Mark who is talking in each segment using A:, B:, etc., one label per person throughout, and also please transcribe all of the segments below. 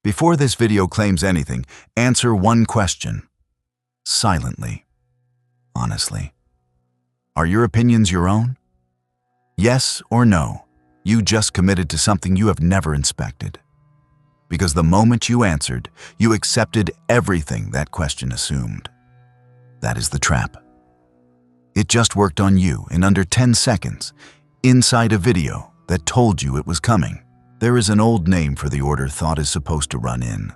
A: Before this video claims anything, answer one question. Silently. Honestly. Are your opinions your own? Yes or no, you just committed to something you have never inspected. Because the moment you answered, you accepted everything that question assumed. That is the trap. It just worked on you in under 10 seconds, inside a video that told you it was coming. There is an old name for the order thought is supposed to run in.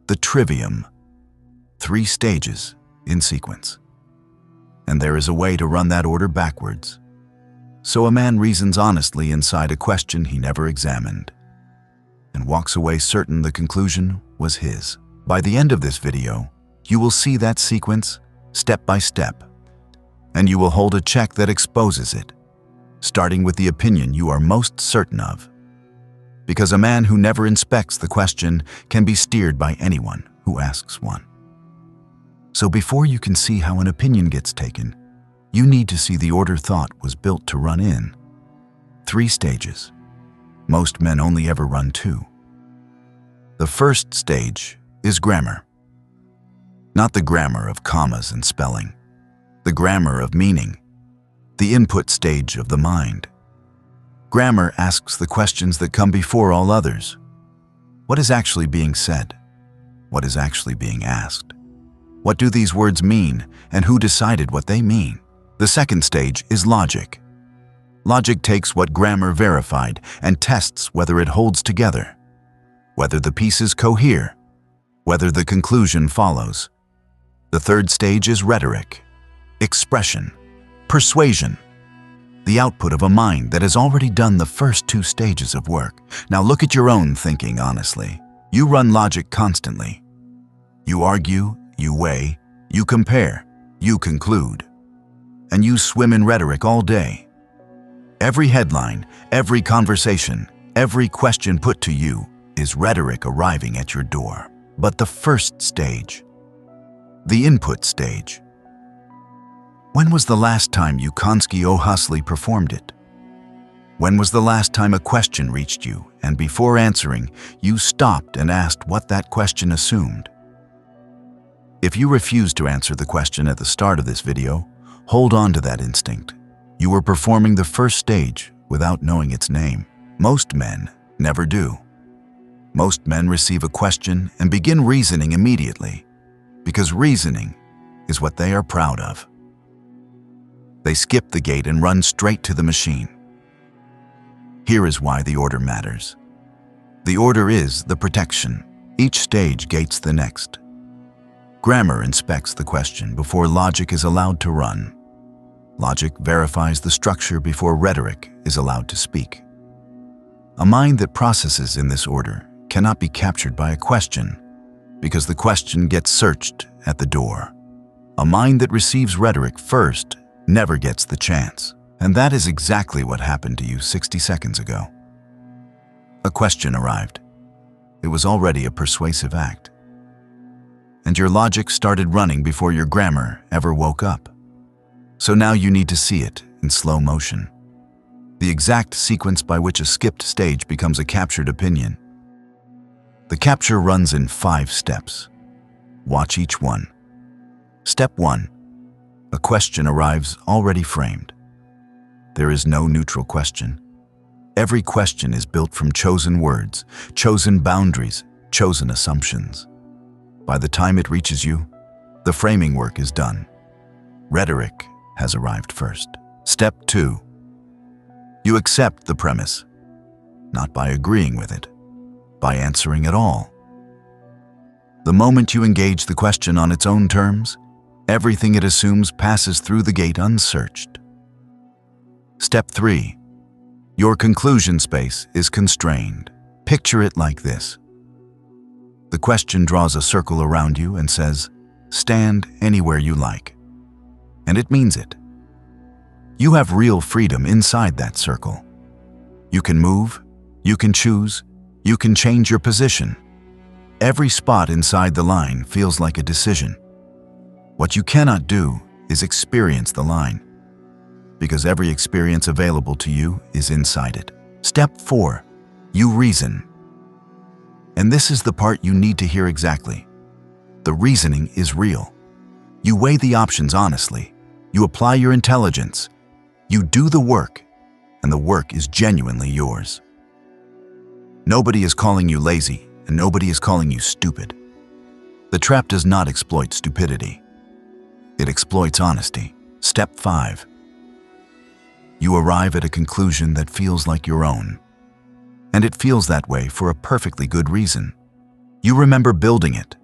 A: The Trivium. 3 stages in sequence. And there is a way to run that order backwards. So a man reasons honestly inside a question he never examined, and walks away certain the conclusion was his. By the end of this video, you will see that sequence step by step, and you will hold a check that exposes it, starting with the opinion you are most certain of. Because a man who never inspects the question can be steered by anyone who asks one. So before you can see how an opinion gets taken, you need to see the order thought was built to run in. 3 stages. Most men only ever run 2. The first stage is grammar. Not the grammar of commas and spelling, the grammar of meaning, the input stage of the mind. Grammar asks the questions that come before all others. What is actually being said? What is actually being asked? What do these words mean, and who decided what they mean? The second stage is logic. Logic takes what grammar verified and tests whether it holds together, whether the pieces cohere, whether the conclusion follows. The third stage is rhetoric, expression, persuasion, the output of a mind that has already done the first 2 stages of work. Now look at your own thinking honestly. You run logic constantly. You argue, you weigh, you compare, you conclude. And you swim in rhetoric all day. Every headline, every conversation, every question put to you is rhetoric arriving at your door. But the first stage, the input stage. When was the last time you consciously performed it? When was the last time a question reached you, and before answering, you stopped and asked what that question assumed? If you refuse to answer the question at the start of this video, hold on to that instinct. You were performing the first stage without knowing its name. Most men never do. Most men receive a question and begin reasoning immediately, because reasoning is what they are proud of. They skip the gate and run straight to the machine. Here is why the order matters. The order is the protection. Each stage gates the next. Grammar inspects the question before logic is allowed to run. Logic verifies the structure before rhetoric is allowed to speak. A mind that processes in this order cannot be captured by a question, because the question gets searched at the door. A mind that receives rhetoric first never gets the chance, and that is exactly what happened to you 60 seconds ago. A question arrived. It was already a persuasive act. And your logic started running before your grammar ever woke up. So now you need to see it in slow motion. The exact sequence by which a skipped stage becomes a captured opinion. The capture runs in 5 steps. Watch each one. Step 1. A question arrives already framed. There is no neutral question. Every question is built from chosen words, chosen boundaries, chosen assumptions. By the time it reaches you, the framing work is done. Rhetoric has arrived first. Step 2. You accept the premise, not by agreeing with it, by answering it all. The moment you engage the question on its own terms, everything it assumes passes through the gate unsearched. Step 3. Your conclusion space is constrained. Picture it like this. The question draws a circle around you and says, "Stand anywhere you like." And it means it. You have real freedom inside that circle. You can move, you can choose, you can change your position. Every spot inside the line feels like a decision. What you cannot do is experience the line, because every experience available to you is inside it. Step 4. You reason. And this is the part you need to hear exactly. The reasoning is real. You weigh the options honestly. You apply your intelligence. You do the work, and the work is genuinely yours. Nobody is calling you lazy, and nobody is calling you stupid. The trap does not exploit stupidity. It exploits honesty. Step 5. You arrive at a conclusion that feels like your own. And it feels that way for a perfectly good reason. You remember building it.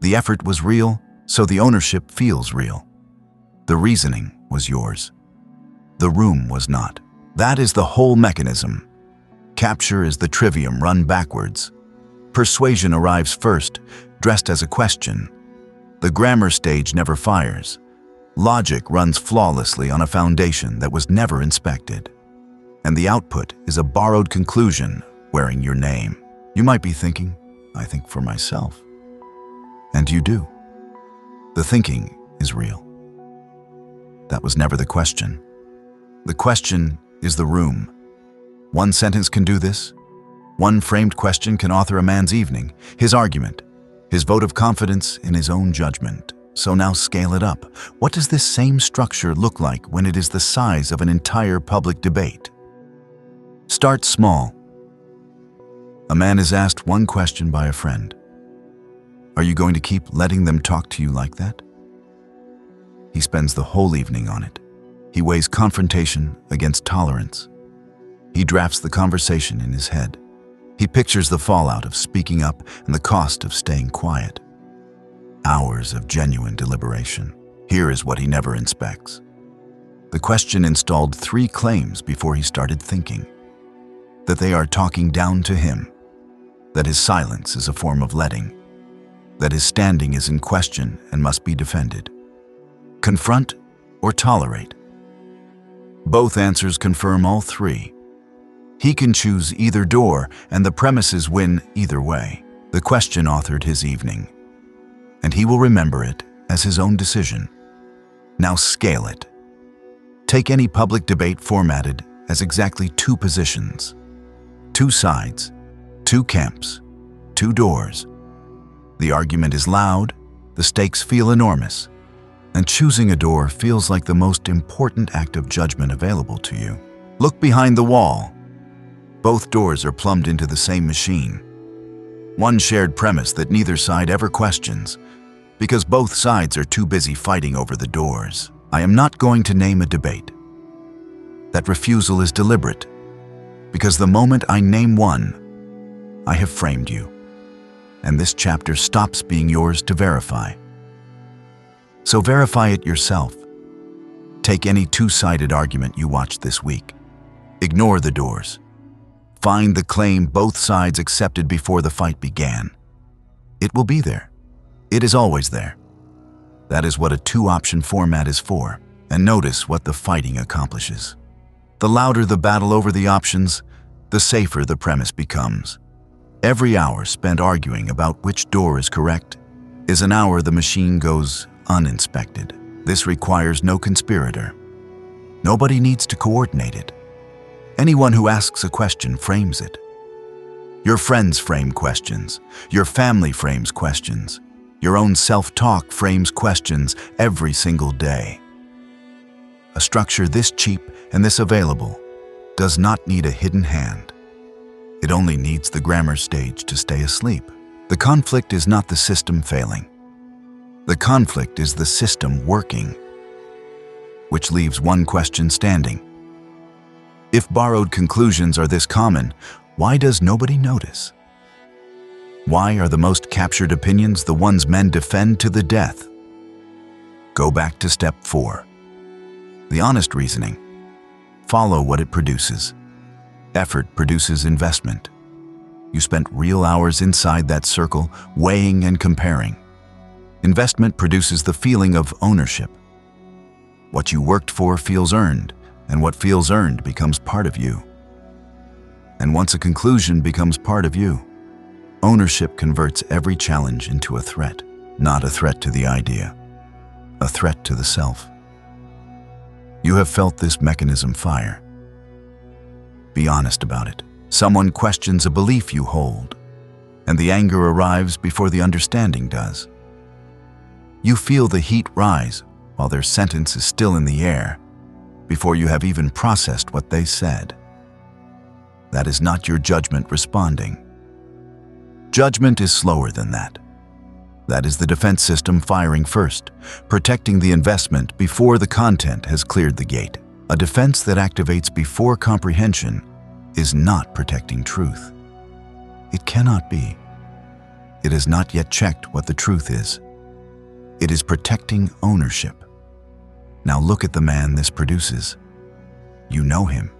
A: The effort was real, so the ownership feels real. The reasoning was yours. The room was not. That is the whole mechanism. Capture is the trivium run backwards. Persuasion arrives first, dressed as a question. The grammar stage never fires. Logic runs flawlessly on a foundation that was never inspected. And the output is a borrowed conclusion wearing your name. You might be thinking, I think for myself. And you do. The thinking is real. That was never the question. The question is the room. One sentence can do this. One framed question can author a man's evening, his argument, his vote of confidence in his own judgment. So now scale it up. What does this same structure look like when it is the size of an entire public debate? Start small. A man is asked one question by a friend. Are you going to keep letting them talk to you like that? He spends the whole evening on it. He weighs confrontation against tolerance. He drafts the conversation in his head. He pictures the fallout of speaking up and the cost of staying quiet. Hours of genuine deliberation. Here is what he never inspects. The question installed 3 claims before he started thinking. That they are talking down to him. That his silence is a form of letting. That his standing is in question and must be defended. Confront or tolerate. Both answers confirm all 3. He can choose either door, and the premises win either way. The question authored his evening, and he will remember it as his own decision. Now scale it. Take any public debate formatted as exactly 2 positions, 2 sides, 2 camps, 2 doors. The argument is loud, the stakes feel enormous, and choosing a door feels like the most important act of judgment available to you. Look behind the wall. Both doors are plumbed into the same machine. One shared premise that neither side ever questions, because both sides are too busy fighting over the doors. I am not going to name a debate. That refusal is deliberate, because the moment I name one, I have framed you, and this chapter stops being yours to verify. So verify it yourself. Take any 2-sided argument you watched this week. Ignore the doors. Find the claim both sides accepted before the fight began. It will be there. It is always there. That is what a 2-option format is for. And notice what the fighting accomplishes. The louder the battle over the options, the safer the premise becomes. Every hour spent arguing about which door is correct is an hour the machine goes uninspected. This requires no conspirator. Nobody needs to coordinate it. Anyone who asks a question frames it. Your friends frame questions. Your family frames questions. Your own self-talk frames questions every single day. A structure this cheap and this available does not need a hidden hand. It only needs the grammar stage to stay asleep. The conflict is not the system failing. The conflict is the system working, which leaves one question standing. If borrowed conclusions are this common, why does nobody notice? Why are the most captured opinions the ones men defend to the death? Go back to step 4. The honest reasoning. Follow what it produces. Effort produces investment. You spent real hours inside that circle, weighing and comparing. Investment produces the feeling of ownership. What you worked for feels earned, and what feels earned becomes part of you. And once a conclusion becomes part of you, ownership converts every challenge into a threat, not a threat to the idea, a threat to the self. You have felt this mechanism fire. Be honest about it. Someone questions a belief you hold. and the anger arrives before the understanding does. You feel the heat rise while their sentence is still in the air, before you have even processed what they said. That is not your judgment responding. Judgment is slower than that. That is the defense system firing first, protecting the investment before the content has cleared the gate. A defense that activates before comprehension is not protecting truth. It cannot be. It has not yet checked what the truth is. It is protecting ownership. Now look at the man this produces. You know him.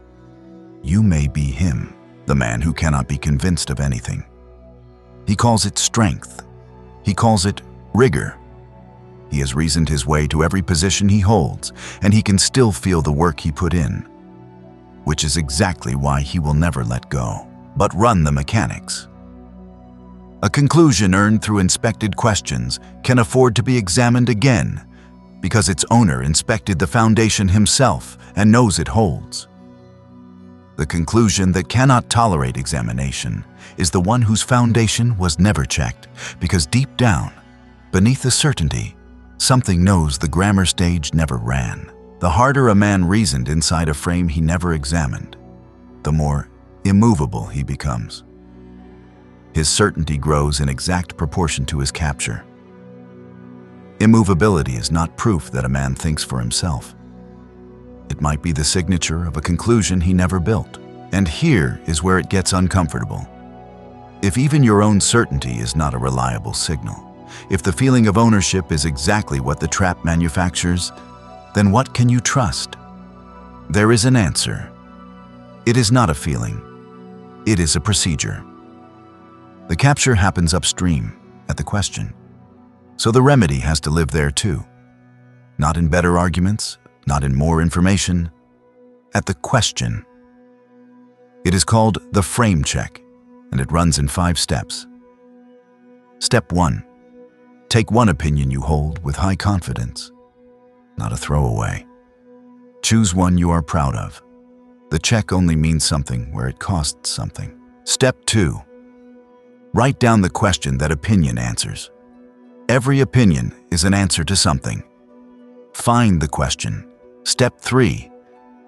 A: You may be him, the man who cannot be convinced of anything. He calls it strength. He calls it rigor. He has reasoned his way to every position he holds, and he can still feel the work he put in, which is exactly why he will never let go, but run the mechanics. A conclusion earned through inspected questions can afford to be examined again, because its owner inspected the foundation himself and knows it holds. The conclusion that cannot tolerate examination is the one whose foundation was never checked, because deep down, beneath the certainty, something knows the grammar stage never ran. The harder a man reasoned inside a frame he never examined, the more immovable he becomes. His certainty grows in exact proportion to his capture. Immovability is not proof that a man thinks for himself. It might be the signature of a conclusion he never built. And here is where it gets uncomfortable. If even your own certainty is not a reliable signal, if the feeling of ownership is exactly what the trap manufactures, then what can you trust? There is an answer. It is not a feeling. It is a procedure. The capture happens upstream, at the question. So the remedy has to live there too. Not in better arguments, not in more information, at the question. It is called the frame check, and it runs in 5 steps. Step 1. Take one opinion you hold with high confidence, not a throwaway. Choose one you are proud of. The check only means something where it costs something. Step 2. Write down the question that opinion answers. Every opinion is an answer to something. Find the question. Step 3.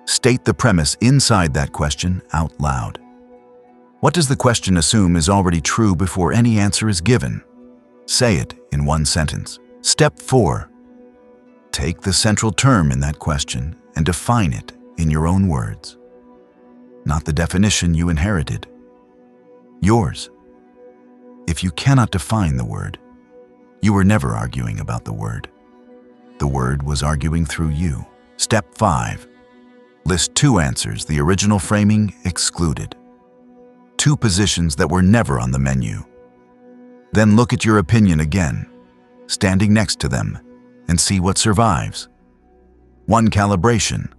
A: State the premise inside that question out loud. What does the question assume is already true before any answer is given? Say it in one sentence. Step 4. Take the central term in that question and define it in your own words. Not the definition you inherited. Yours. If you cannot define the word, you were never arguing about the word. The word was arguing through you. Step 5. List 2 answers the original framing excluded. 2 positions that were never on the menu. Then look at your opinion again, standing next to them, and see what survives. 1 calibration.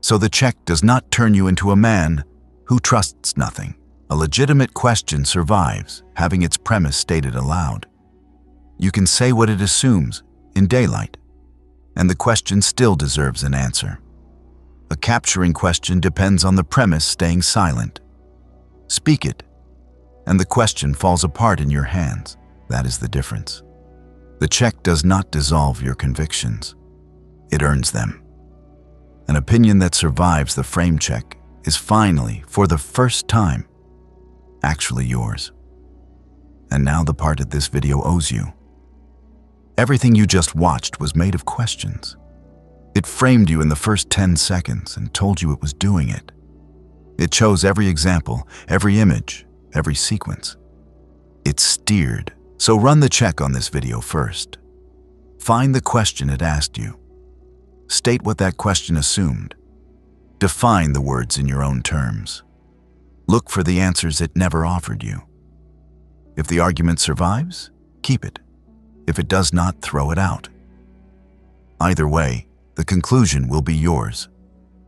A: So the check does not turn you into a man who trusts nothing. A legitimate question survives, having its premise stated aloud. You can say what it assumes in daylight, and the question still deserves an answer. A capturing question depends on the premise staying silent. Speak it, and the question falls apart in your hands. That is the difference. The check does not dissolve your convictions. It earns them. An opinion that survives the frame check is finally, for the first time, actually yours. And now the part that this video owes you. Everything you just watched was made of questions. It framed you in the first 10 seconds and told you it was doing it. It chose every example, every image, every sequence. It steered. So run the check on this video first. Find the question it asked you. State what that question assumed. Define the words in your own terms. Look for the answers it never offered you. If the argument survives, keep it. If it does not, throw it out. Either way, the conclusion will be yours,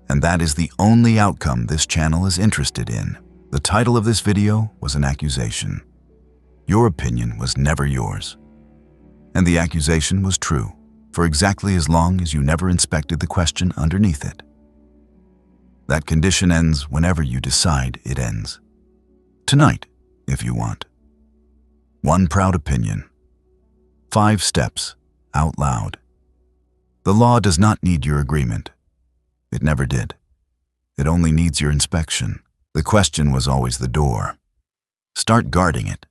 A: and that is the only outcome this channel is interested in. The title of this video was an accusation. Your opinion was never yours, and the accusation was true for exactly as long as you never inspected the question underneath it. That condition ends whenever you decide it ends. Tonight, if you want. One proud opinion. 5 steps, out loud. The law does not need your agreement. It never did. It only needs your inspection. The question was always the door. Start guarding it.